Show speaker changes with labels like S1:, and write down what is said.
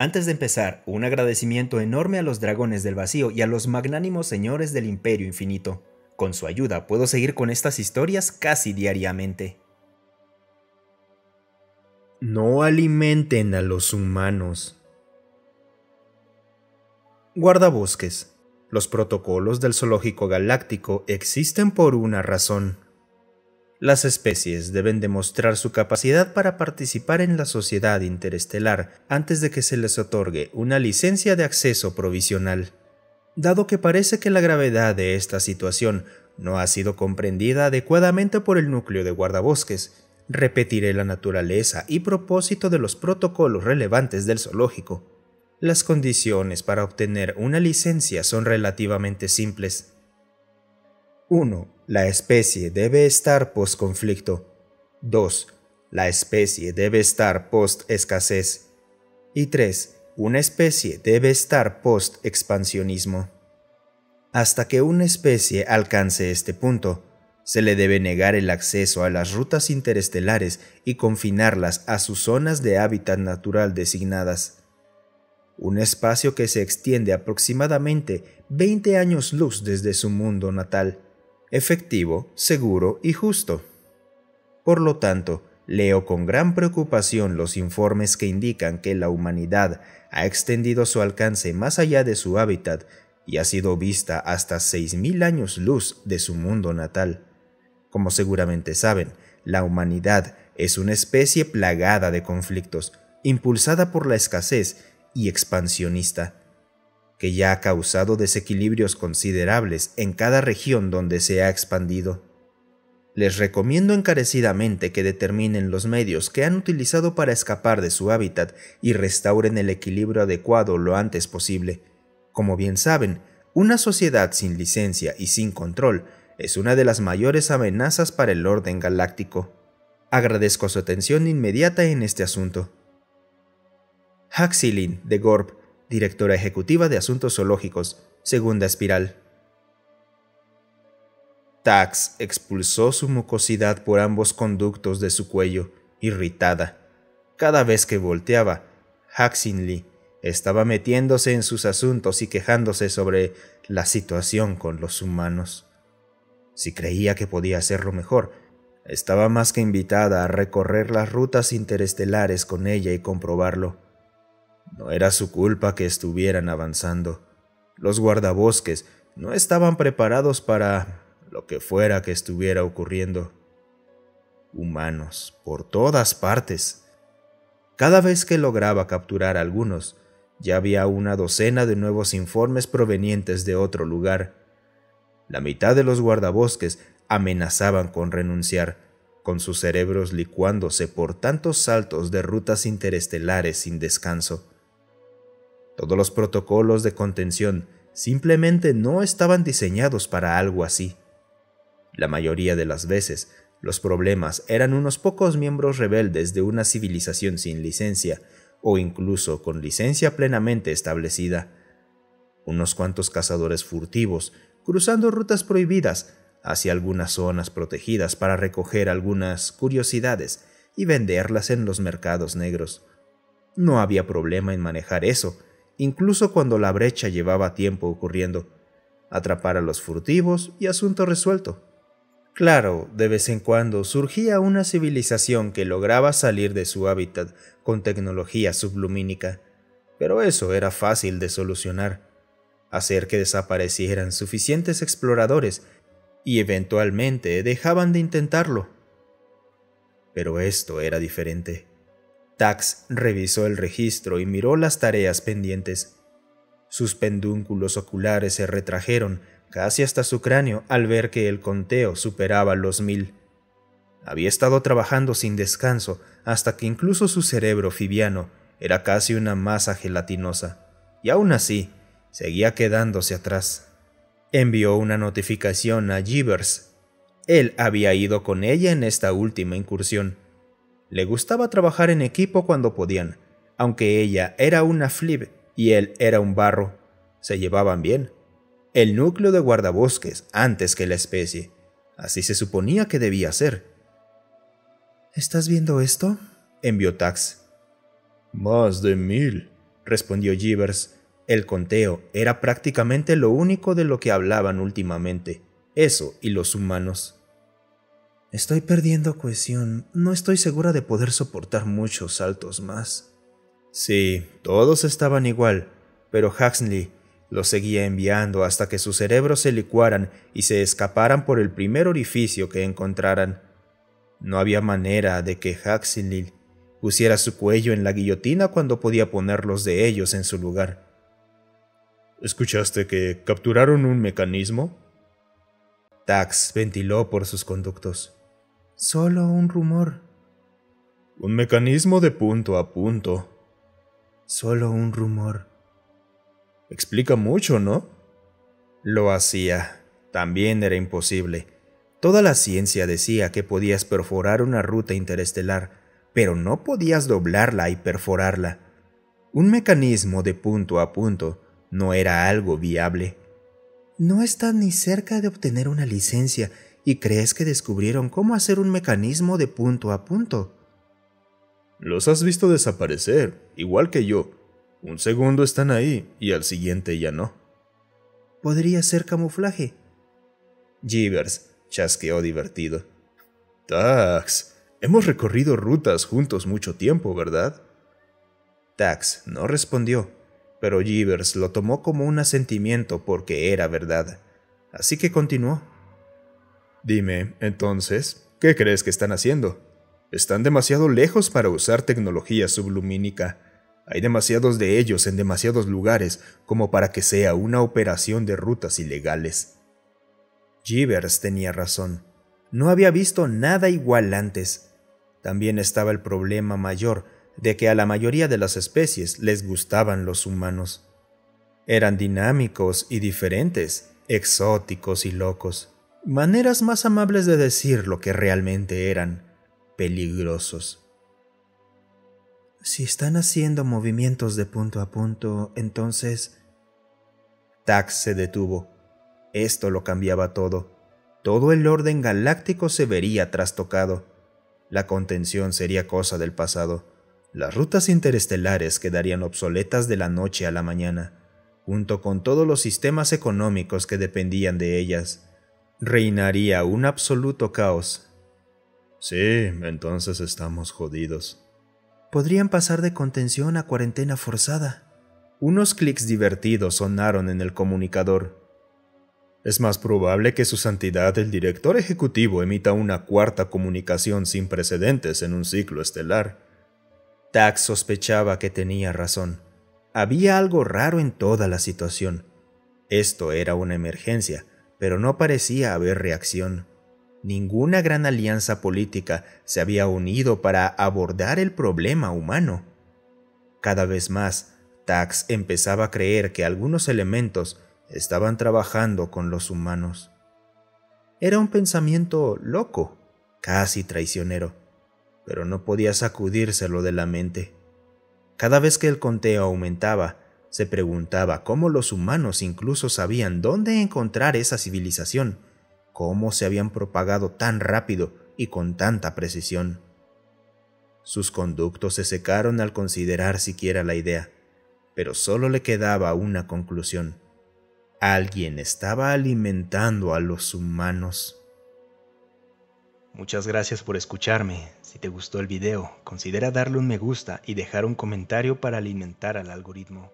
S1: Antes de empezar, un agradecimiento enorme a los dragones del vacío y a los magnánimos señores del Imperio Infinito. Con su ayuda puedo seguir con estas historias casi diariamente.
S2: No alimenten a los humanos. Guardabosques. Los protocolos del Zoológico Galáctico existen por una razón. Las especies deben demostrar su capacidad para participar en la sociedad interestelar antes de que se les otorgue una licencia de acceso provisional. Dado que parece que la gravedad de esta situación no ha sido comprendida adecuadamente por el núcleo de guardabosques, repetiré la naturaleza y propósito de los protocolos relevantes del zoológico. Las condiciones para obtener una licencia son relativamente simples. 1. La especie debe estar post-conflicto. 2. La especie debe estar post-escasez. Y 3. Una especie debe estar post-expansionismo. Hasta que una especie alcance este punto, se le debe negar el acceso a las rutas interestelares y confinarlas a sus zonas de hábitat natural designadas. Un espacio que se extiende aproximadamente 20 años luz desde su mundo natal, efectivo, seguro y justo. Por lo tanto, leo con gran preocupación los informes que indican que la humanidad ha extendido su alcance más allá de su hábitat y ha sido vista hasta 6.000 años luz de su mundo natal. Como seguramente saben, la humanidad es una especie plagada de conflictos, impulsada por la escasez y expansionista, que ya ha causado desequilibrios considerables en cada región donde se ha expandido. Les recomiendo encarecidamente que determinen los medios que han utilizado para escapar de su hábitat y restauren el equilibrio adecuado lo antes posible. Como bien saben, una sociedad sin licencia y sin control es una de las mayores amenazas para el orden galáctico. Agradezco su atención inmediata en este asunto. Haxilin de Gorb, Directora Ejecutiva de Asuntos Zoológicos, Segunda Espiral. Tax expulsó su mucosidad por ambos conductos de su cuello, irritada. Cada vez que volteaba, Haxinli estaba metiéndose en sus asuntos y quejándose sobre la situación con los humanos. Si creía que podía hacerlo mejor, estaba más que invitada a recorrer las rutas interestelares con ella y comprobarlo. No era su culpa que estuvieran avanzando. Los guardabosques no estaban preparados para lo que fuera que estuviera ocurriendo. Humanos por todas partes. Cada vez que lograba capturar a algunos, ya había una docena de nuevos informes provenientes de otro lugar. La mitad de los guardabosques amenazaban con renunciar, con sus cerebros licuándose por tantos saltos de rutas interestelares sin descanso. Todos los protocolos de contención simplemente no estaban diseñados para algo así. La mayoría de las veces, los problemas eran unos pocos miembros rebeldes de una civilización sin licencia, o incluso con licencia plenamente establecida. Unos cuantos cazadores furtivos, cruzando rutas prohibidas hacia algunas zonas protegidas para recoger algunas curiosidades y venderlas en los mercados negros. No había problema en manejar eso, incluso cuando la brecha llevaba tiempo ocurriendo. Atrapar a los furtivos y asunto resuelto. Claro, de vez en cuando surgía una civilización que lograba salir de su hábitat con tecnología sublumínica, pero eso era fácil de solucionar. Hacer que desaparecieran suficientes exploradores y eventualmente dejaban de intentarlo. Pero esto era diferente. Tax revisó el registro y miró las tareas pendientes. Sus pedúnculos oculares se retrajeron casi hasta su cráneo al ver que el conteo superaba los 1000. Había estado trabajando sin descanso hasta que incluso su cerebro fibiano era casi una masa gelatinosa, y aún así seguía quedándose atrás. Envió una notificación a Jeevers. Él había ido con ella en esta última incursión. Le gustaba trabajar en equipo cuando podían, aunque ella era una flib y él era un barro. Se llevaban bien. El núcleo de guardabosques antes que la especie. Así se suponía que debía ser. ¿Estás viendo esto?, envió Tax.
S3: Más de 1000,
S2: respondió Jeeves. El conteo era prácticamente lo único de lo que hablaban últimamente, eso y los humanos.
S1: Estoy perdiendo cohesión. No estoy segura de poder soportar muchos saltos más.
S2: Sí, todos estaban igual, pero Huxley los seguía enviando hasta que sus cerebros se licuaran y se escaparan por el primer orificio que encontraran. No había manera de que Huxley pusiera su cuello en la guillotina cuando podía ponerlos de ellos en su lugar. ¿Escuchaste que capturaron un mecanismo? Tax ventiló por sus conductos.
S1: Solo un rumor.
S2: Un mecanismo de punto a punto.
S1: Solo un rumor.
S2: Explica mucho, ¿no? Lo hacía. También era imposible. Toda la ciencia decía que podías perforar una ruta interestelar, pero no podías doblarla y perforarla. Un mecanismo de punto a punto no era algo viable.
S1: No están ni cerca de obtener una licencia y crees que descubrieron cómo hacer un mecanismo de punto a punto.
S2: Los has visto desaparecer, igual que yo. Un segundo están ahí y al siguiente ya no.
S1: Podría ser camuflaje.
S2: Jeeves chasqueó divertido. Tax, hemos recorrido rutas juntos mucho tiempo, ¿verdad? Tax no respondió, pero Jeeves lo tomó como un asentimiento porque era verdad. Así que continuó. Dime, entonces, ¿qué crees que están haciendo? Están demasiado lejos para usar tecnología sublumínica. Hay demasiados de ellos en demasiados lugares como para que sea una operación de rutas ilegales. Jeeves tenía razón. No había visto nada igual antes. También estaba el problema mayor de que a la mayoría de las especies les gustaban los humanos. Eran dinámicos y diferentes, exóticos y locos. Maneras más amables de decir lo que realmente eran, peligrosos.
S1: Si están haciendo movimientos de punto a punto, entonces...
S2: Tax se detuvo. Esto lo cambiaba todo. Todo el orden galáctico se vería trastocado. La contención sería cosa del pasado. Las rutas interestelares quedarían obsoletas de la noche a la mañana, junto con todos los sistemas económicos que dependían de ellas. Reinaría un absoluto caos. Sí, entonces estamos jodidos.
S1: Podrían pasar de contención a cuarentena forzada.
S2: Unos clics divertidos sonaron en el comunicador. Es más probable que su santidad el director ejecutivo emita una cuarta comunicación sin precedentes en un ciclo estelar. Tax sospechaba que tenía razón. Había algo raro en toda la situación. Esto era una emergencia, pero no parecía haber reacción. Ninguna gran alianza política se había unido para abordar el problema humano. Cada vez más, Tax empezaba a creer que algunos elementos estaban trabajando con los humanos. Era un pensamiento loco, casi traicionero, pero no podía sacudírselo de la mente. Cada vez que el conteo aumentaba, se preguntaba cómo los humanos incluso sabían dónde encontrar esa civilización, cómo se habían propagado tan rápido y con tanta precisión. Sus conductos se secaron al considerar siquiera la idea, pero solo le quedaba una conclusión. Alguien estaba alimentando a los humanos.
S1: Muchas gracias por escucharme. Si te gustó el video, considera darle un me gusta y dejar un comentario para alimentar al algoritmo.